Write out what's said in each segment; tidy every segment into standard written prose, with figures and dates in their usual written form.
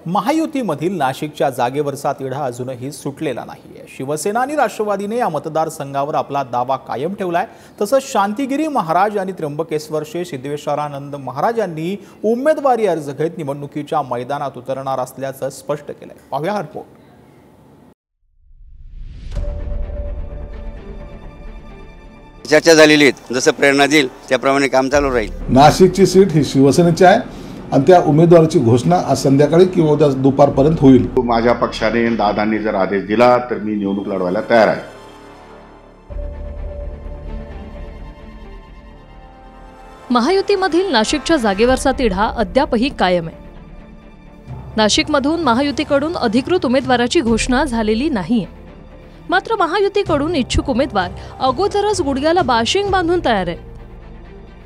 महायुतीमधील नाशिकच्या जागेवरचा तिढा अजूनही सुटलेला नाहीये। शिवसेना आणि राष्ट्रवादीने या मतदारसंघावर आपला दावा कायम ठेवलाय। तसंच शांतिगिरी महाराज आणि त्र्यंबकेश्वरचे सिद्धेश्वरानंद महाराज यांनी उमेदवारी अर्ज घेत निवडणुकीच्या मैदानात उतरणार असल्याचं स्पष्ट केलंय। पाहूया हा रिपोर्ट। चर्चा झालेली आहे, जसं प्रेरणा देईल त्याप्रमाणे काम चालू राहील। नाशिकची सीट ही शिवसेनेची आहे आणि त्या उमेदवाराची घोषणा आज संध्याकाळी किंवा उद्या दुपारपर्यंत होईल। माझ्या पक्षाने दादांनी जर आदेश दिला तर मी निवडणूक लढवायला तयार आहे। महायुतीमधील नाशिकच्या जागेवरचा तिढा अद्यापही कायम आहे। नाशिकमधून महायुतीकडून अधिकृत उमेदवाराची घोषणा झालेली नाहीये। मात्र महायुतीकडून इच्छुक उमेदवार अगोदरच गुडघ्याला बाशिंग बांधून तयार आहे।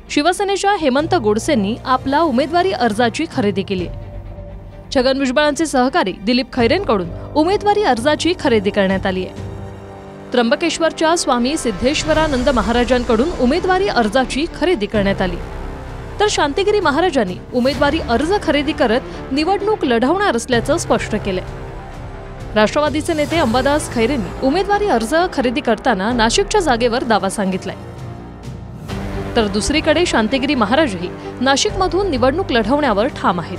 शिवसेनेच्या हेमंत गोडसेंनी आपला उमेदवारी अर्जाची खरेदी केली आहे। छगन भुजबळांचे सहकारी दिलीप खैरेंकडून उमेदवारी अर्जाची खरेदी करण्यात आली आहे। त्र्यंबकेश्वरच्या स्वामी सिद्धेश्वरानंद महाराजांकडून उमेदवारी अर्जाची खरेदी करण्यात आली, तर शांतिगिरी महाराजांनी उमेदवारी अर्ज खरेदी करत निवडणूक लढवणार असल्याचं स्पष्ट केलंय। राष्ट्रवादीचे नेते अंबादास खैरेंनी उमेदवारी अर्ज खरेदी करताना नाशिकच्या जागेवर दावा सांगितलाय, तर दुसरीकडे शांतिगिरी महाराजही नाशिकमधून निवडणूक लढवण्यावर ठाम आहेत।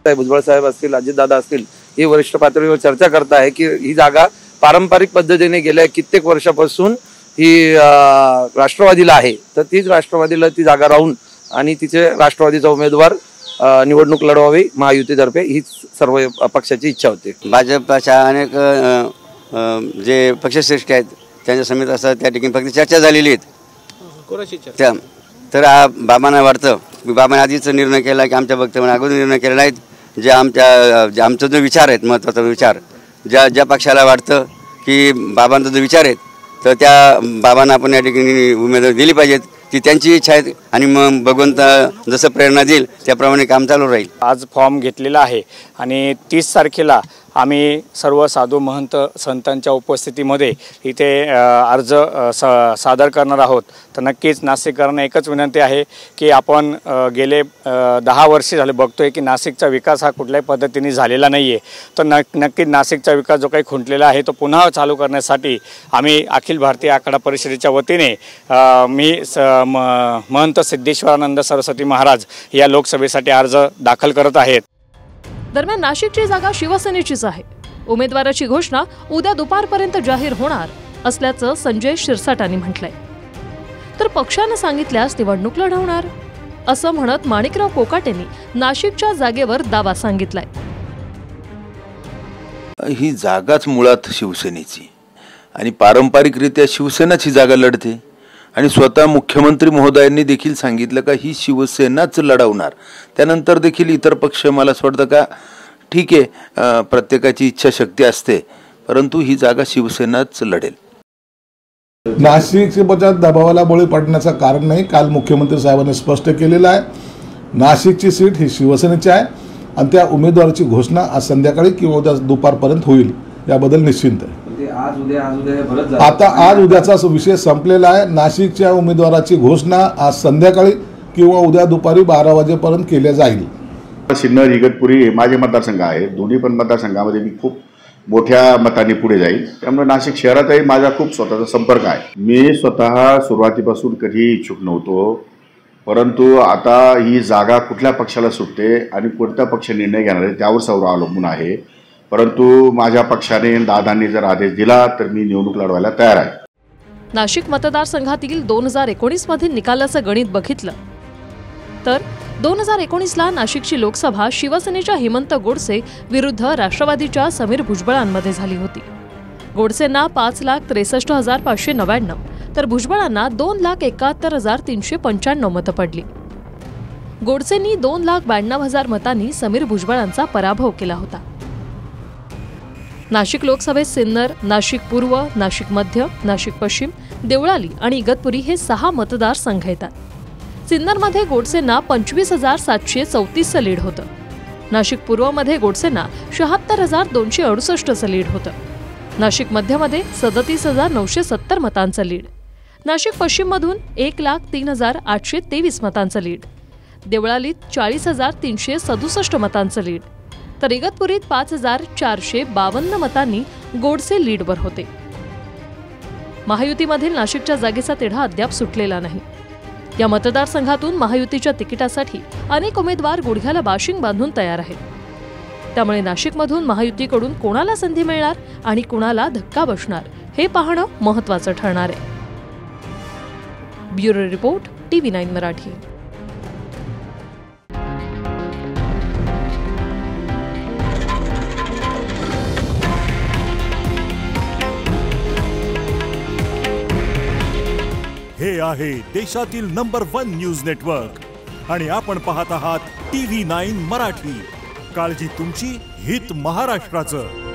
भुजबळ साहेब असतील, अजितदादा असतील, हे वरिष्ठ पातळीवर चर्चा करत आहे की ही जागा पारंपरिक पद्धतीने गेल्या कित्येक वर्षापासून ही राष्ट्रवादीला आहे, तर तीच राष्ट्रवादीला ती जागा राहून आणि तिचे राष्ट्रवादीचा उमेदवार निवडणूक लढवावी महायुतीतर्फे ही सर्व पक्षाची इच्छा होती। भाजपच्या अनेक जे पक्षश्रेष्ठ आहेत त्यांच्या समेत असं त्या ठिकाणी फक्त चर्चा झालेली आहे। तर बाबांना वाटतं, बाबांनी आधीच निर्णय केला की आमच्या वक्तव्याने अगोदर निर्णय केलेला आहे, जे आमचा जो विचार आहेत, महत्त्वाचा विचार ज्या पक्षाला वाटतं की बाबांचा जो विचार आहेत तर त्या बाबांना आपण या ठिकाणी उमेदवारी दिली पाहिजेत, ती त्यांची इच्छा आहे आणि मग भगवंत जसं प्रेरणा देईल त्याप्रमाणे काम चालू राहील। आज फॉर्म घेतलेला आहे आणि 30 तारखेला आम्ही सर्व साधू महंत संतांच्या उपस्थितीमध्ये इथे अर्ज सादर करणार आहोत। तर नक्कीच नाशिककरांना एकच विनंती आहे की आपण गेले 10 वर्षे झाले बघतोय की नाशिकचा विकास हा कुठल्याही पद्धतीने झालेला नाही आहे, तर नक्कीच नाशिकचा विकास जो काही खुंटलेला आहे तो पुन्हा चालू करण्यासाठी आम्ही अखिल भारतीय आखाडा परिषदेच्या वतीने मी महंत सिद्धेश्वरानंद सरस्वती महाराज या लोकसभेसाठी अर्ज दाखल करत आहेत। दरम्यान नाशिकची जागा शिवसेनेचीच आहे। उमेदवाराची घोषणा उद्या दुपारपर्यंत जाहीर होणार असल्याचं संजय शिरसाटांनी म्हटलंय, तर पक्षानं सांगितल्यास निवडणूक लढवणार असं म्हणत माणिकराव कोकाटेंनी नाशिकच्या जागेवर दावा सांगितलाय। ही जागाच मुळात शिवसेनेची आणि पारंपरिकरित्या शिवसेनाच ही जागा लढते आणि स्वतः मुख्यमंत्री महोदयांनी देखील सांगितलं का ही शिवसेनाच लढवणार। त्यानंतर देखील इतर पक्ष मला असं वाटतं का ठीक आहे, प्रत्येकाची इच्छाशक्ती असते, परंतु ही जागा शिवसेनाच लढेल। नाशिकच्या दबावाला बळी पडण्याचं कारण नाही। काल मुख्यमंत्री साहेबांनी स्पष्ट केलेलं आहे, नाशिकची सीट ही शिवसेनेची आहे आणि त्या उमेदवाराची घोषणा आज संध्याकाळी किंवा उद्या दुपारपर्यंत होईल, याबद्दल निश्चिंत आहे। आता आज उद्याचा विषय संपलेला आहे। नाशिकच्या उमेदवाराची घोषणा आज संध्याकाळी किंवा उद्या दुपारी 12 वाजेपर्यंत केल्या जाईल। सिन्नर इगतपुरी माझे मतदारसंघ आहे, दोन्ही पण मतदारसंघामध्ये मी खूप मोठ्या मताने पुढे जाईल, त्यामुळे नाशिक शहरातही माझा खूप स्वतःचा संपर्क आहे। मी स्वतः सुरुवातीपासून कधी इच्छुक नव्हतो, परंतु आता ही जागा कुठल्या पक्षाला सुटते आणि कोणता पक्ष निर्णय घेणार आहे त्यावर सर्व अवलंबून आहे, परंतु माझ्या पक्षाने दादांनी जर आदेश दिला तर मी निवडणूक लढवायला तयार आहे। नाशिक मतदारसंघातील 2019 मधील निकालाचं गणित बघितलं तर 2019ला नाशिकची लोकसभा शिवसेनेच्या हेमंत गोडसे विरुद्ध राष्ट्रवादीच्या समीर भुजबळांमध्ये झाली होती। गोडसेंना 5,63,599 तर भुजबळांना 2,71,395 मतं पडली। गोडसेंनी 2,92,000 मतांनी समीर भुजबळांचा पराभव केला होता। नाशिक लोकसभेत सिन्नर, नाशिक पूर्व, नाशिक मध्य, नाशिक पश्चिम, देवळाली आणि इगतपुरी हे 6 मतदारसंघ येतात। सिन्नरमध्ये गोडसेंना 25,734चं लीड होतं। नाशिक पूर्वमध्ये गोडसेंना 76,268चं लीड होतं। नाशिक मध्यमध्ये 37,970 मतांचं लीड। नाशिक पश्चिममधून 1,03,823 मतांचं लीड। देवळालीत 40,367 मतांचं लीड, तर इगतपुरीत 5,452 मतांनी गोडसे लीडवर होते. महायुतीमधील नाशिकच्या जागेचा तिढा अद्याप सुटलेला नाही. या मतदारसंघातून महायुतीच्या तिकिटासाठी अनेक उमेदवार गुडघ्याला बाशिंग बांधून तयार आहेत. त्यामुळे नाशिकमधून महायुतीकडून कोणाला संधी मिळणार आणि कोणाला धक्का बसणार हे पाहणं महत्त्वाचं ठरणार आहे. Bureau report, TV9 Marathi. हे आहे देशातील नंबर 1 न्यूज नेटवर्क आणि आपण पाहत आहात TV9 मराठी. काळजी तुमची, हित महाराष्ट्राचं.